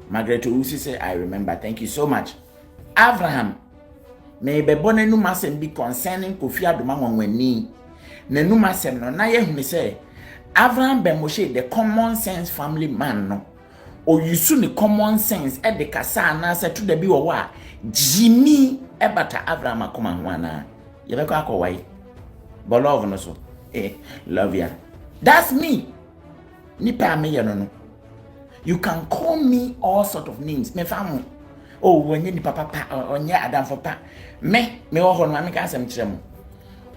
Margaret Owusu say, I remember. Thank you so much. Abraham, may be born a new masem be concerning Kofi Adoma Nwanweni. Ne new masem no, na ye say, Abraham Ben Moshe, the common sense family man no. O yusu ni common sense e de kasa na se to da bi wo wa Jimmy e bata Abraham akoma hwana ye be ko akowai but love no so love ya. That's me. Nipa me no. You can call me all sort of names. Me famu. Oh, when you nipa papa onye adam for pa. Me wo ho no me ka asem kire mo.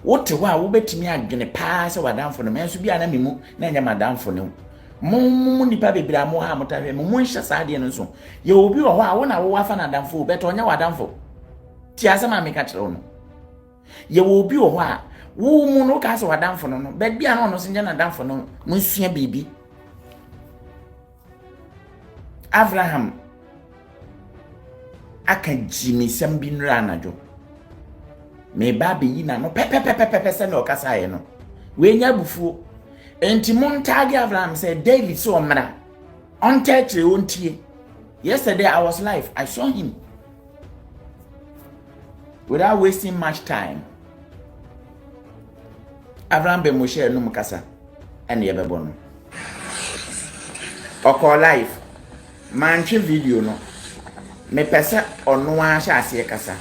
Wote wa wo betimi adwene pa se wadam for no me so bia na me mu na nya madam for no. Mumu nipa bebira mo ha motahwe mo nhya saade no so ye obi wo ha wo na wo afa na adamfo beto onya wadamfo ti asema me ka kire wo no ye obi wo ha wo mu no ka se wadamfo no be bia no no se nya na adamfo no mo nsua bibi. Abraham aka jimi sambi nra anajo me ba be yi na no pepe se na okasa ye no we nya bufuo. Enti Montagi Abraham said, David so mra. On church ontie. Yesterday I was live. I saw him. Without wasting much time. Abraham be Moshe no mukasa. And ye bebo no. Oko live. Manche video no. Me pese ono a sha ase kasa.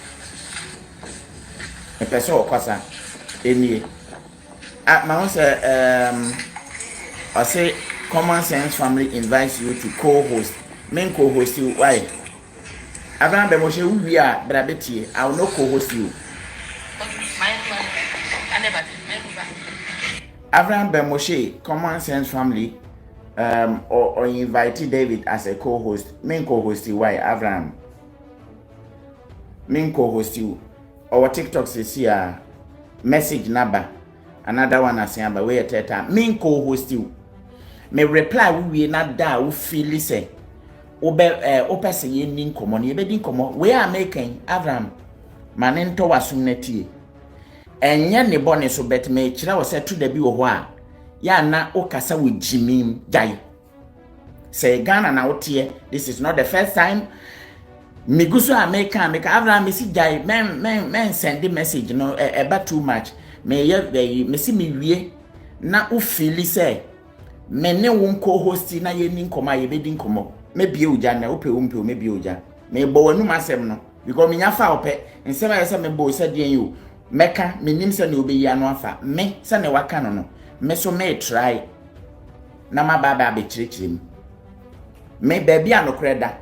Me pese okwasa. Enie. I say Common Sense Family invites you to co-host. Main co-host you. Why? Abraham Bemoshe, we are Brabeti. I will not co-host you. Abraham Bemoshe, Common Sense Family, or invited David as a co-host. Main co-host you. Why? Abraham. Main co-host you. Our TikTok says here message number. Another one as saying, but we at that main co-host you. Me reply we not da we feel say. Ope say ye nin komo ye be din komo. We are making Abraham manento wasumneti. Enye ne bone so bet me kira wo say to da bi wo ho a. Ya na okasa we Jimmy jai. Say Ghana na wotie. This is not the first time. Migusu American make Abraham me si jai men send the message no about too much. Me ye me si me wie na u feel say me ne won co-host na ye nin koma ye be din komo me bie uja na ope umpe me bie uja me bo wanu masem no because me nya fa ope nsem aye say me bo say den you meka me nim say na obe yi anu afa me say na waka no me so me try na ma baba be chirichirim me baby anokre da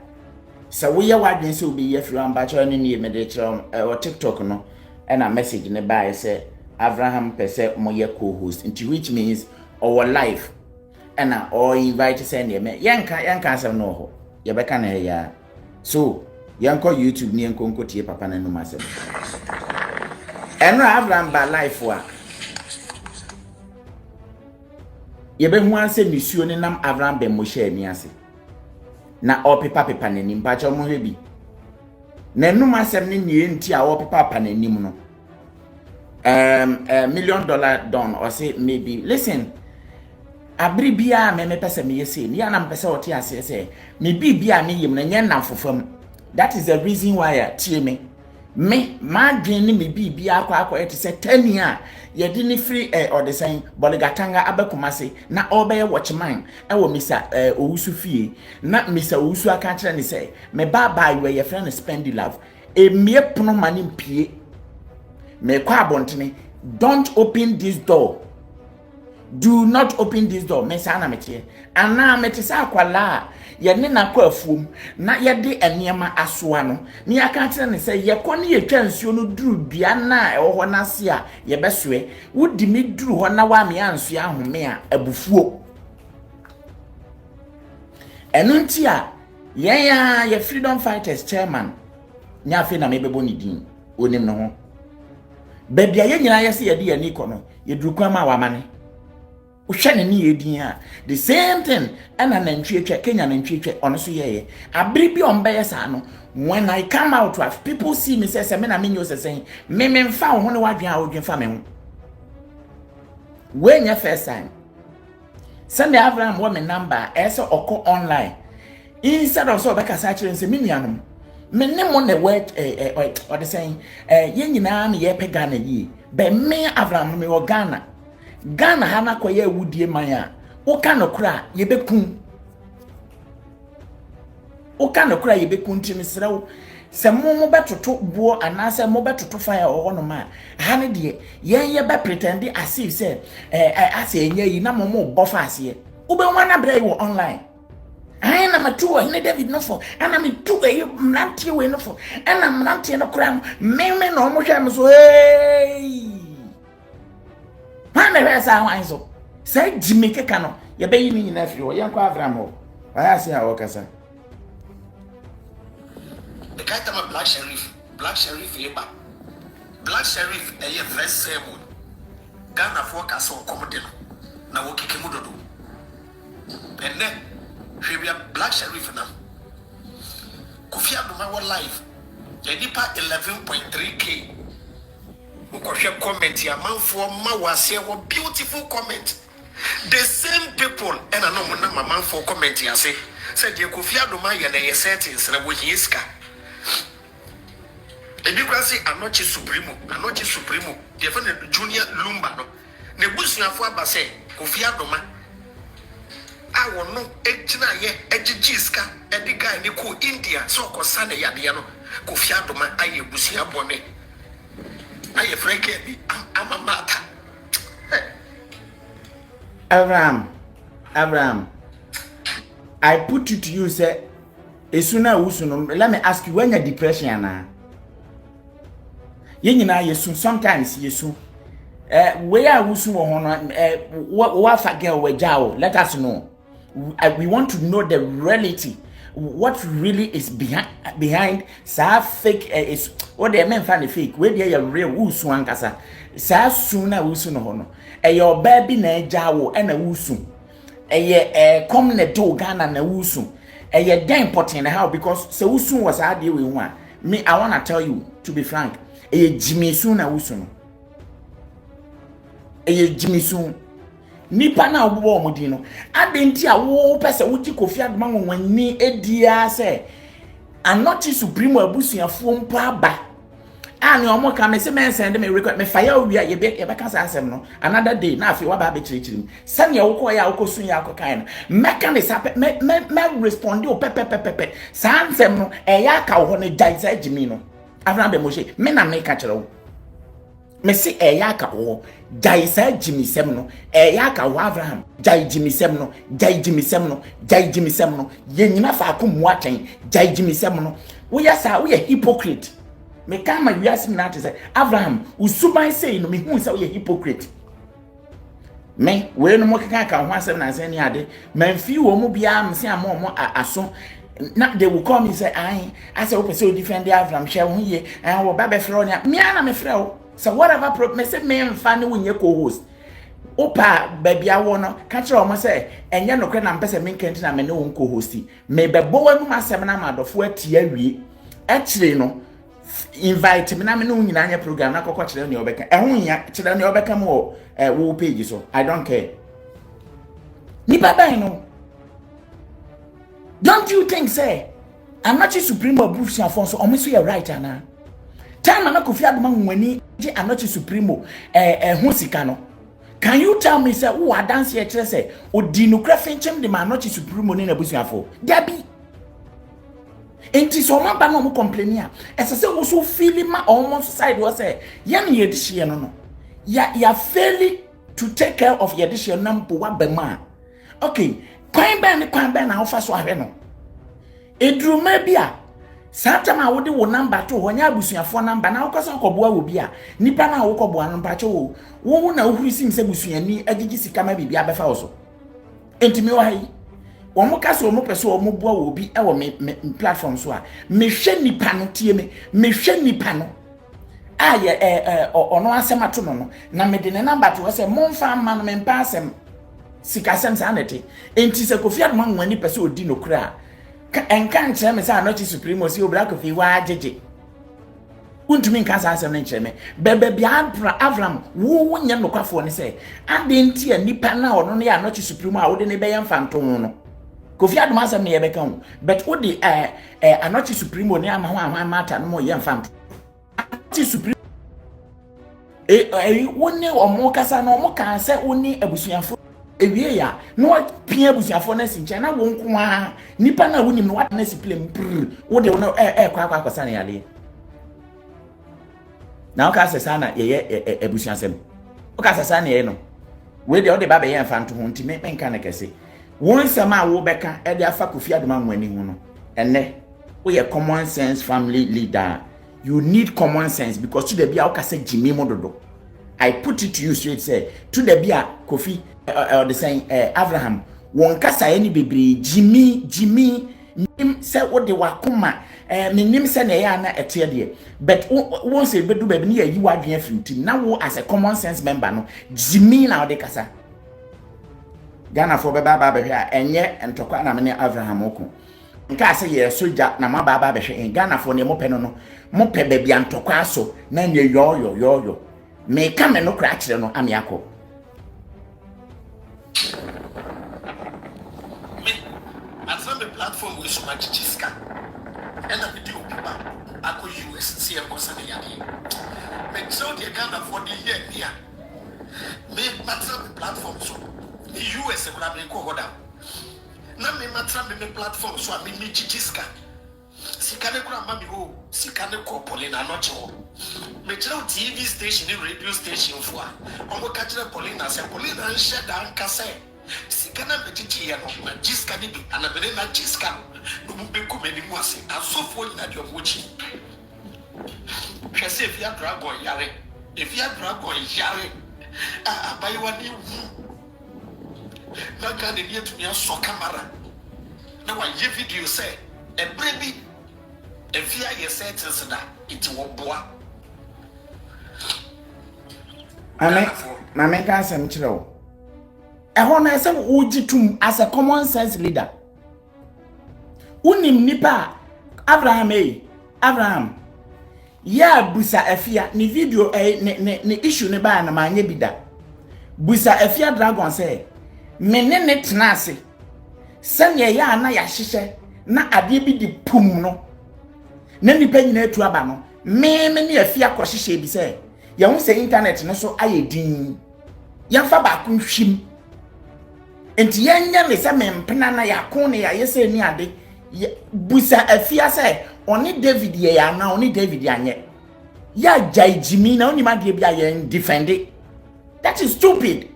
say wo ye wadwen say obe yi afiri amba cho ne ne me de chiro o TikTok no and a message ne ba say Abraham pese moye co-host, into which means our life and or invite send me yanka some no ye beka na ya so yanko YouTube ni yanko nkotie papa na no masem eno Abraham ba life wa ye be hu anse misuo ni nam Abraham be Moshe ani ase na o pepa na nim pa cha mo hebi na no masem ni nie nti a o pepa na nim no $1 million done or say maybe listen abribia me pese me yesi ni ana mpese oti ase say me bibia me yim na nya nam fofam. That is the reason why I tie me ma dwen ni me bibia akwa eti say 10 year ye di ni free or the saying boligatanga abekumase na obeye watchman e wo misa Owusu fie na misa Owusu aka kire ni say me baba you your friend spend love e mie pono mani mpie me kwa abontene. Don't open this door. Do not open this door. Me sa na metie. Ana metisa akwala ye ne na kwa afuom na ye de eniema asoa no. Ni aka kire ne say ye kɔ ne ye twa nsuo no duru bia na e ho na se a ye besoe. Wodi mi duru ho na wa me ansuo ahome a abufuo. Eno nti a ye freedom fighters chairman nya fe na me bebo ni din onim no ho. Baby aye nyina yesi ye de ani kɔ no ye duru kwa ma wa mane uhwe ne ne ye din a the same thing ana na ntwetwe Kenya na ntwetwe ono so ye abiri bi on beye sa no when I come out of people see me say me na me nyo say me mfa ho ne wadwen a odwen fa me ho when your first time send Abraham wo me number eso oko online instead of so beka sa kire nse minianom me ne mo na word what they saying ye nyina na ye pe Ghana yi be me Abraham me wo Ghana ha na koye wudie man a wo ka no kura ye bekun wo ka no kura ye bekun timi srew se mo betoto buo anase mo betoto fire o hono ma ha ne de ye be pretend as if say as enye yi na mo bofa ase wo be wana bra yi online I am a two in David no for, and I'm two mlanti we no for, and I'm mlanti no cram, me no mo sham so hey. Man the sa wan so. Say Jimmy Kekano, ye be yin na fi o yan kwa Abraham ho. Aya se a wo kasa. The guy tell Black Sheriff yeba. Black Sheriff e ye fresh same. Ghana for kasa o komode no. Na wo kike mu dodo. And then we are Black Sheriff now. Kofi Adoma wa live. The nipa 11.3k. Ukoshe comment ya manfo ma wase wo beautiful comment. The same people and I know na manfo comment ya say said ye Kofi Adoma ye na ye settings na wo hiska. Ebi kwa say Anochi Supremo. The friend Junior Lumba no. Ne busuafo aba say Kofi Adoma I will know ejina ye ejijiska ediga ni ko India so ko sane yade no Kofi Adoma aye busia bone aye franke bi amamata Abraham I put it to you say esuna usuno let me ask you when your depression na ye nyina yesu sometimes yesu where are usu wo hono what girl we jaw let us know. We want to know the reality, what really is behind sa fake is what they mean for the fake where they are real usu ankasa sa suna usu no hono your baby na jawo na usu come na do Ghana na usu damn important how because so usu was how dey we want me I want to tell you to be frank Jimmy Su na usu no Jimmy Su nipa na wo omodi no adenti a wo pese wo ti Kofi Adoma wonwani edia se Anochi Supremo abusuafo mpa ba ani omo ka me se men send me record me fire wi a ye be kasa asem no another day na afi wa ba be chirichirim sane wo ko ya wo ko sun ya ko kan no meka ne sa me respond o pepe sa ansem no ya ka wo no jai sa Jimmy no Abraham be mo she me na me ka kire wo me se ya ka wo jai sa Jimmy sem no ya ka wo Abraham jai Jimmy sem no ye nyina fa akomu atwen jai Jimmy sem no wo ya sa wo ye hypocrite me kama you ask me now to say Abraham usuban say no me hu say wo ye hypocrite me we no mo kaka ka ho asem na say ni ade man fi wo mu bia am say am aso na they will call me say I say we say defend Abraham share hu ye wo ba be frɛ o me ana me frɛ o so whatever me say me mfa ne wo nye co-host opa baby awo no ka kire o mo say enye no kre na mpese me nkenti na me ne wo co-host me be bo wanu asem na madofo atia wie akire no invite me na me no nyina anya program na kokko kire ne obeka ehun ya kire ne obeka mo wo page so I don't care ni baba no don't you think say Anochi Supremo abusi afonso o me so you right ana time na Kofi Adoma nwani je Anochi Supremo hu sika no can you tell me say who dance here kire say odi no kra finchem de Anochi Supremo ni na abusi afo dabi enti so ma ba no mo complain a ese se wo so feel ma almost side was say yan ye dihye no ya fairly to take care of your dihye nampo wa ba ma okay kwan ba na ofa so ahwe no edruma bia satama wo de wo number to honya abusuafo number na wo so koboa wo bia nipa na wo koboa no mpache wo na wo hurisi mse busuani agigi sika ma bibia befa wo so enti me wa yi wo mo kaso mo pese wo mo boa wo bi e wo me platform so a me hwe nipa no tie me hwe nipa no aye ono asem ato no na me de ne number to say mo mfa ma no me mpa asem sika sem sa nete enti se Kofi Adoma nwani pese odi no kura enka nche me say Anochi Supremo si obra Kofi wa ajeje untumi nka sa asem nche me bebe bia Abraham wo nya nokwafo ne say ade nti nipa na ono ne Anochi Supremo a wo de ne be yemfa nton no Kofi Adom asem ne yebeka ho but wo de Anochi Supremo ne ama ho anwan mata no mo ye mfam Anochi Supremo woni omo kasa no omo kan se woni abusuafo ewie ya no pia abusuafo na sinche na wo nko a nipa na woni no wat na siplem wo de no kwa kwasa na yale na o ka se sana ye abusuasem o ka se sana ye no we de o de baba ye mfa nto ho ntime menka na kese won sama wo beka e de afa Kofi Adom anwani hu no enne wo ye common sense family leader. You need common sense because to the bia okase Jimmy mododo. I put it to you straight say to the bia Kofi or the saying Abraham won kasa any bebre Jimmy nim say what the wakoma nim say na ya na ete de but won say bedu baby na yi wadwen afim tim na wo as a common sense member no Jimmy na de kasa Ghana for baba be hwa enye entokwa na me Abraham oko nka ase ye soja na mababa be hwe Ghana for ne mo pe no mo pe ba bia ntokwa so na nye yo me ka me no kra kire no amiako me atsan be platform we so much chiska and I video people ako US see am kosa ne yade me so de Ghana for the year here me atsan be platform so the US e bla me ko hoda na me atsan be platform so me chiska sikane kura mami ho sikane ko Paulina Anochi ho me kire TV station ni radio station fo a omo ka kire Paulina se Paulina nhye da nka se sikana me titi ye no na jiska ni bi anabele na jiska no mu be ko mani mu ase asofo ni na de omochi hwese if ya dragon yare abayi wani na ka de ni etumi aso camera na wa ye video say ebrebi efia ye settings da it wo boa Mame ka asem kire wo eho na se wo gitum as a common sense leader unim nipa Abraham ya busa efia ni video ne issue ne ba na manye bida busa efia dragon say menene tenase sanye ya na ya hihye na ade bi di pum no na nipa nyina atu aba no me ne afia kwohihye bi say ya hu say internet no so ayedin ya fa ba ku hwim enti yenya me say mempena na ya ko ne ya yese ni ade busa afia say oni David ye ya na oni David anye ya Jimmy na oni ma de bia ye defend it. That is stupid.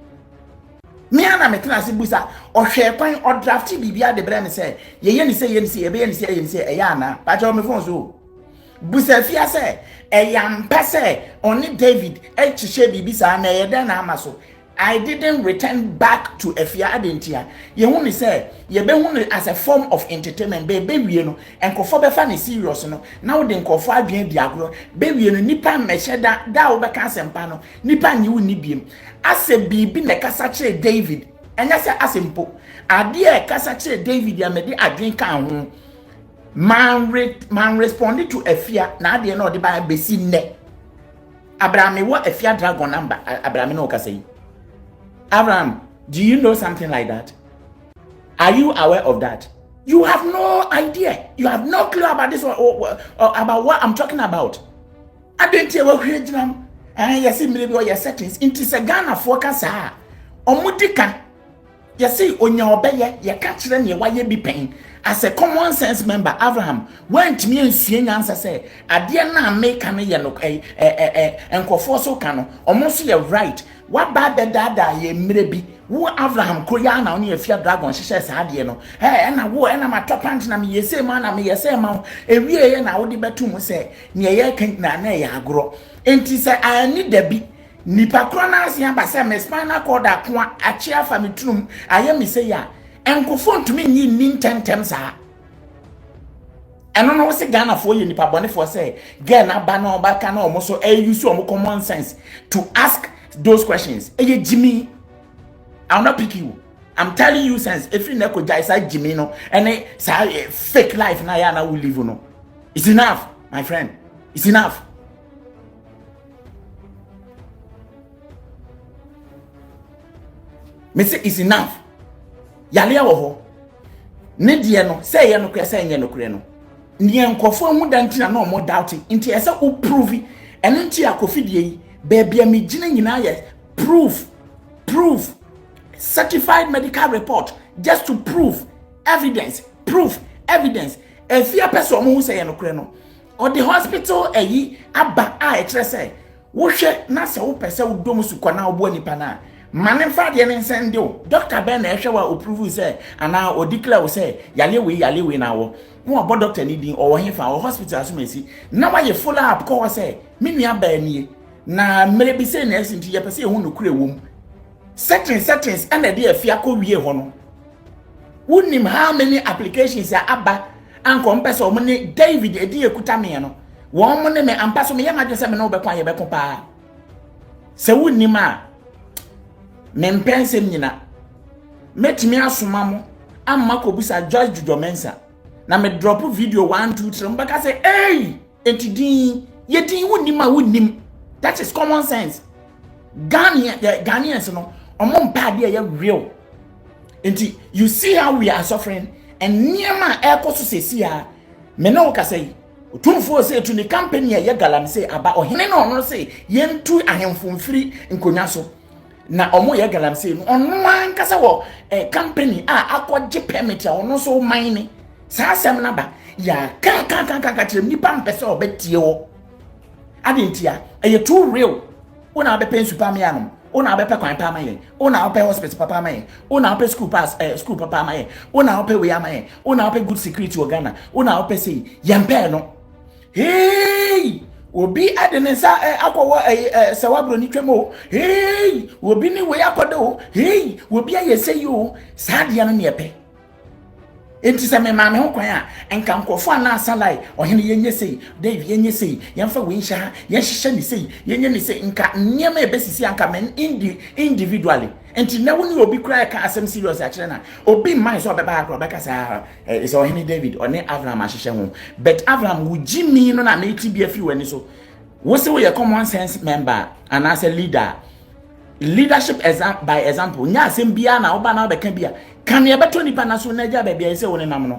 Me ana metena se busa ohwe kwan o draft bibia de bre me say ye ni say eya na pa cho me phone so busa fia say eyam pese oni David e chihye bibisa na ye da na amaso I didn't return back to Efia Adentia. Ye hu ni say ye be hu as a form of entertainment be wie no enkofo be fa ne serious no na wo de enkofo adwen di agro be wie no nipa mehye da wo be ka sempa no nipa nyi wo ni biem ase bibi ne kasa kire David enya se asempo ade e kasa kire David ya me de adwen kan ho man responded to Efia na ade no de ba be si ne Abraham wo Efia dragon number Abraham no kasa yi Abraham, do you know something like that? Are you aware of that? You have no idea. You have no clue about this or about what I'm talking about. I don't tell what we're doing. You see, maybe all your settings into Ghana focus. Omudika. You see, on your obey, you catch them, you why you be paying. As a common sense member, Abraham went to me and seeing answer say, I dare not make an and Kofoso cano, almost you're right. What bad the dada ye maybe who Abraham Koyana only a fear dragon, she says, no. Hey, and I will, and I'm a top ant, and I'm say, man, I'm a say, man, a real and I would be better say, near ye can't na grow. And he said, I need the be. Nipa kronas yamba say me spinal cord akwa achia fa metrum ayemi say ya enkofo ntumi nyi tentem sa eno no se Ghana for ye nipa bone for say Ghana ba na obaka na omo so use omo common sense to ask those questions Jimmy, I'll not pick you. I'm telling you sense if you neko jai say Jimmy no and say fake life na ya na we live no. It's enough, my friend. It's enough. Me say it's enough. Yale wo ho. ne de no say ye no kure say nye no kure no ne nkofo hu da ntina na omo doubt nti ese o prove eno nti akofidie yi baby me gina nyina ye proof certified medical report just to prove evidence if your person who say no kure no or the hospital aba a etre say wo hwe na se wo pese wo dom su kwana obo nipa na mane fa de ne send o doctor ben na ehwe wa approve say ana o declare say yale we na wo obo doctor ni din o he fa o hospital so mesi na wa ye follow up ko say me nua ba nie na mere bi say na esinti ye pese hu no kure wom settings and the day afia ko wie ho no wouldn't how many applications are aba and compare o money David edi ekuta me no wo mo ne me ampa so me ya madwe se me no be kwa ye be ko pa se wouldn't ma me mpense nyina metimi asoma mo amma ko busa George Judomensa na me drop video 1 2 3 mbaka say hey entidin ye din wouldn't that is common sense Ghanaians no omo mpa de ye real enti you see how we are suffering and niema ekoso sesia me no ka say otumfo say to the company ye galam say aba ohene no say yentu ahemfo mfiri nkonya so na omo ye galam say no ono ankasa wo company akwaje permit a ono so mine sa asem na ba ya kan tirem nipa mpese obetie wo adentia eye too real una be pen super me anom una be pe kwan pa ma ye una be hospital papa ma ye una be school papa ma ye una be we ma ye una be good security organa una be say yempe no hey obi adenesa akwo sawabro ni twemo hey obi ni we akodo hey obi ayese yo sadia no ne pe enti se me ma me ho kwan a enka nkofo na asalai ohene yenye sei Dave yenye sei yemfa we nhya ye hyehyɛ ni sei yenye ni sei nka niema ebesisi anka men individually enti na woni obi kra ka asem serious a kire na obi man so obeba akro beka sa is ohene David one Abraham ahyehyɛ ho but Abraham wo jimi no na na eti bia fi wani so wo se we common sense member and as a leadership by example nya asem bia na oba na obeka bia kan ye beto nipa na so na ja ba bia se woni nam no